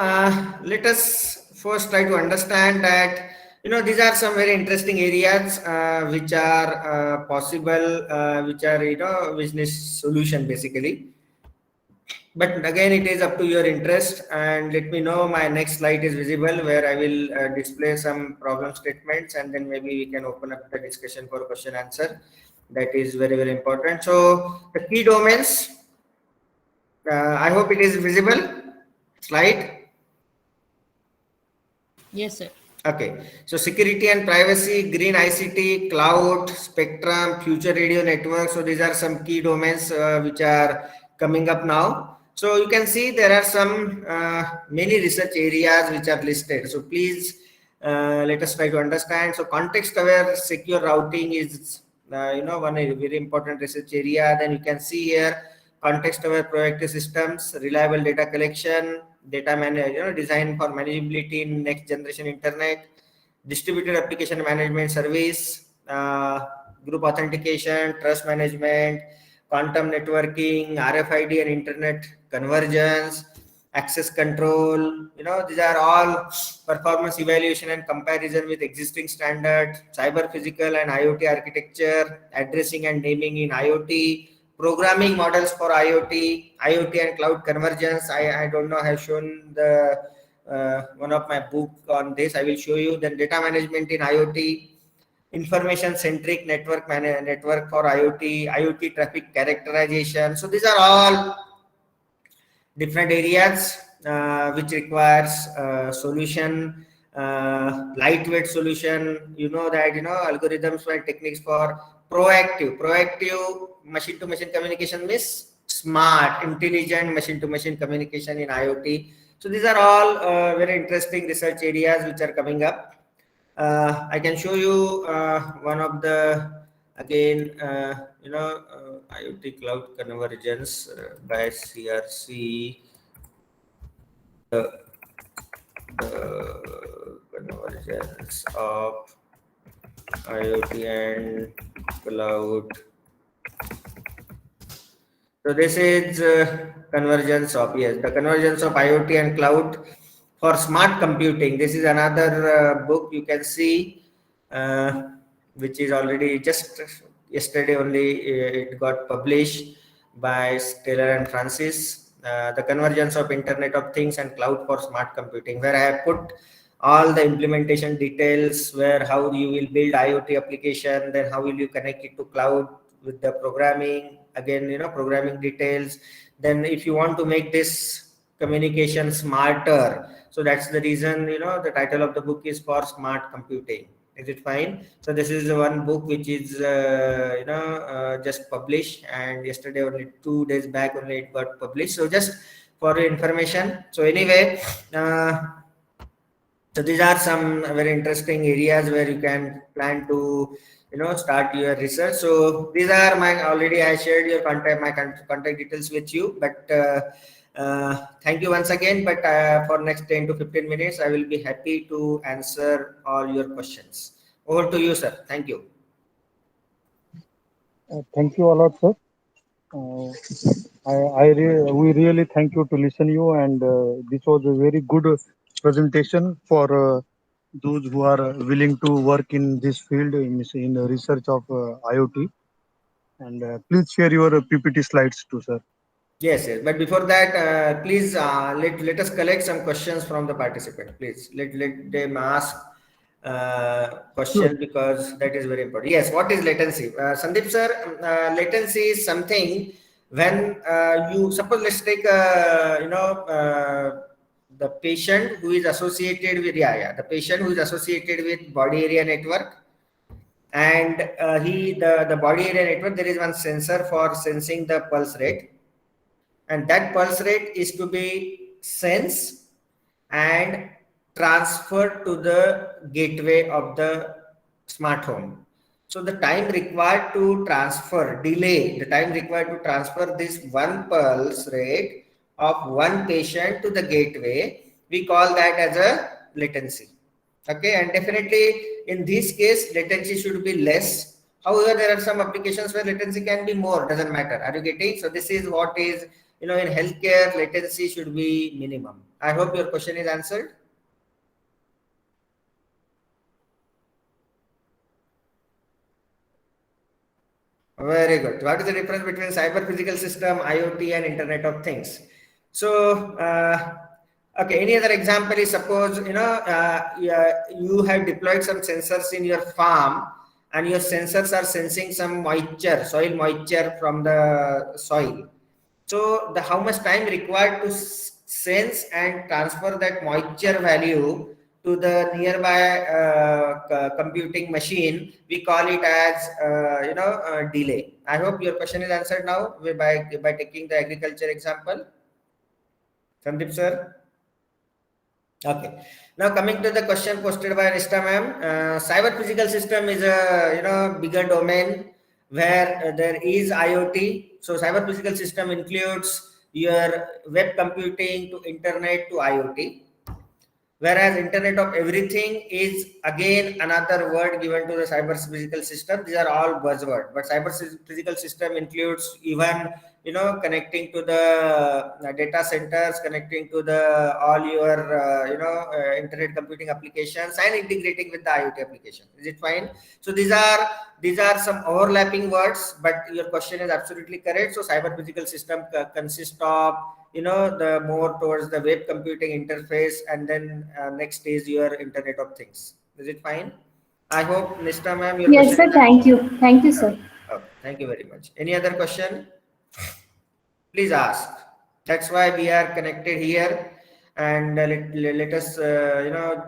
let us first try to understand that these are some very interesting areas which are possible, which are business solution basically. But again, it is up to your interest. And let me know my next slide is visible where I will display some problem statements, and then maybe we can open up the discussion for question answer. That is very, very important. So the key domains, I hope it is visible slide. Yes, sir. Okay, so security and privacy, green ICT, cloud, spectrum, future radio network. So these are some key domains which are coming up now. So you can see there are some many research areas which are listed. So please let us try to understand. So context aware secure routing is one very important research area. Then you can see here context aware proactive systems, reliable data collection, data design for manageability in next generation internet, distributed application management service, group authentication, trust management, quantum networking, RFID and internet convergence, access control. These are all performance evaluation and comparison with existing standard, cyber physical and IoT architecture, addressing and naming in IoT, programming models for IoT and cloud convergence. I don't know, I have shown the one of my book on this. I will show you. Then data management in IoT, information centric network for IoT traffic characterization. So these are all different areas which requires solution, lightweight solution. Algorithms and techniques for proactive machine to machine communication means smart intelligent machine to machine communication in IoT. So these are all very interesting research areas which are coming up. I can show you one of the again IoT cloud convergence by CRC. Convergence of IoT and cloud. So this is convergence of the convergence of IoT and cloud for smart computing. This is another book you can see, which is already just yesterday only it got published by Taylor and Francis. the convergence of Internet of Things and cloud for smart computing, where I have put all the implementation details, where how you will build IoT application, then how will you connect it to cloud with the programming, again, programming details. Then if you want to make this communication smarter, so that's the reason, the title of the book is for smart computing. Is it fine? So this is one book which is just published, and yesterday, only 2 days back only it got published. So just for your information. So anyway, so these are some very interesting areas where you can plan to start your research. So these are already I shared your contact details with you, but thank you once again. But for next 10 to 15 minutes, I will be happy to answer all your questions. Over to you, sir. Thank you. Thank you a lot, sir. We really thank you to listen you, and this was a very good presentation for those who are willing to work in this field in research of IoT. And please share your PPT slides too, sir. Yes. But before that, please let us collect some questions from the participant. Please let them ask question, because that is very important. Yes. What is latency? Sandeep sir, latency is something when you suppose, let's take the patient who is associated with the patient who is associated with body area network, and the body area network, there is one sensor for sensing the pulse rate, and that pulse rate is to be sensed and transferred to the gateway of the smart home. So the time required to transfer this one pulse rate of one patient to the gateway, we call that as a latency. Okay, and definitely in this case, latency should be less. However, there are some applications where latency can be more, doesn't matter. Are you getting? So this is what is, in healthcare, latency should be minimum. I hope your question is answered. Very good. What is the difference between cyber physical system, IoT, and Internet of Things? So, okay, any other example is, suppose, you have deployed some sensors in your farm, and your sensors are sensing some moisture, soil moisture from the soil. So how much time required to sense and transfer that moisture value to the nearby computing machine, we call it as delay. I hope your question is answered now by taking the agriculture example. Sandeep sir. Okay. Now coming to the question posted by Nishta ma'am, cyber physical system is a bigger domain where there is IoT. So cyber physical system includes your web computing to internet to IoT. Whereas Internet of Everything is again another word given to the cyber physical system. These are all buzzwords, but cyber physical system includes even connecting to the data centers, connecting to the all your internet computing applications, and integrating with the IoT application. Is it fine? So these are some overlapping words, but your question is absolutely correct. So cyber physical system consists of the more towards the web computing interface, and then next is your Internet of Things. Is it fine? I hope, Nishta ma'am, your yes, sir. Thank you, sir. Okay, thank you very much. Any other question? Please ask. That's why we are connected here, and let us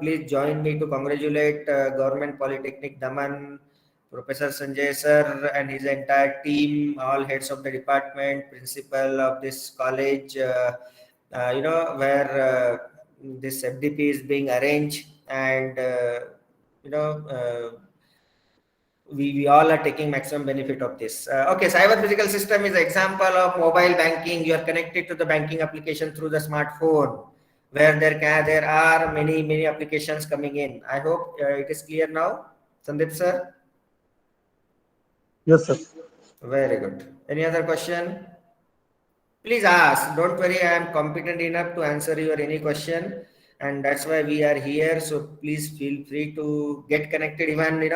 please join me to congratulate Government Polytechnic Daman, Professor Sanjay sir and his entire team, all heads of the department, principal of this college, where this FDP is being arranged, and we all are taking maximum benefit of this. Okay, cyber physical system is an example of mobile banking. You are connected to the banking application through the smartphone, where there are many applications coming in. I hope it is clear now, Sandeep sir. Yes, sir. Very good. Any other question? Please ask. Don't worry, I am competent enough to answer your any question, and that's why we are here. So please feel free to get connected. Even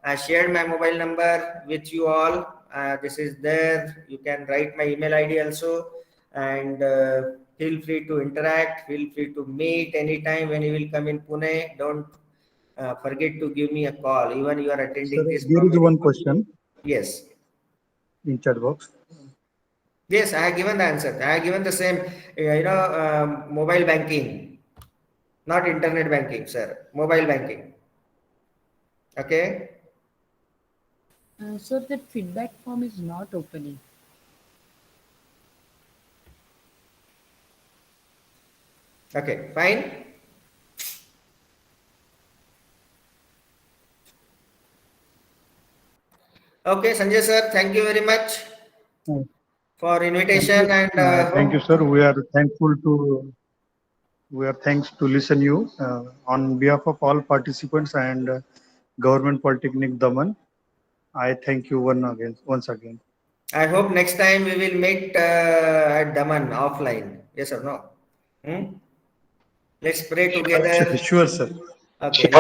I shared my mobile number with you all. This is there. You can write my email ID also. and feel free to interact, feel free to meet anytime when you will come in Pune. Don't forget to give me a call, even you are Sir, attending this there from is one any. question Yes. in chat box. Yes, I have given the answer. I have given the same, mobile banking, not internet banking, sir. Mobile banking. Okay. Sir, that feedback form is not opening. Okay, fine. Okay, Sanjay sir, thank you very much Uh, for Thank invitation you. and Thank you, hope. sir. We are thanks to listen you on behalf of all participants and Government Polytechnic Daman. I thank you once again. I hope next time we will meet at Daman offline. Yes or no? Hmm? Let's pray together. Sure, sir. Okay,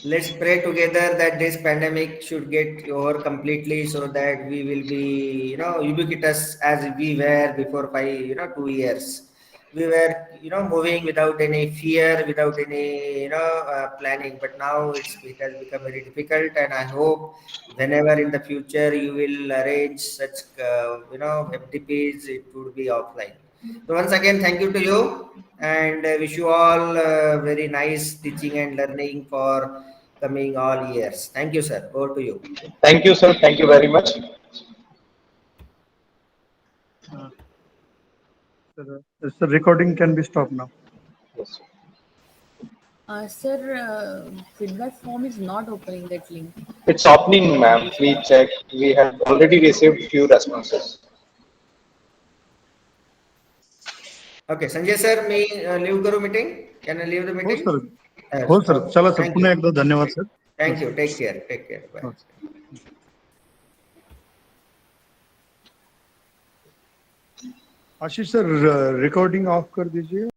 let's pray together that this pandemic should get over completely so that we will be, ubiquitous as we were before 2 years. We were, moving without any fear, without any, planning. But now it has become very difficult, and I hope whenever in the future you will arrange such, FDPs, it would be offline. So once again, thank you to you, and wish you all very nice teaching and learning for coming all years. Thank you, sir. Over to you. Thank you, sir. Thank you very much. Sir, recording can be stopped now. Yes. Sir, feedback form is not opening that link. It's opening, ma'am. We checked. We have already received few responses. Okay, Sanjay sir, me leave करू meeting. Can I leave the हो meeting? Sir. Yes. हो sir. Okay. चला sir. Thank you. पुन्हा एकदा धन्यवाद sir. Thank you. Take care. Take care. Bye. हो. आशीष sir, recording of कर दीजिए.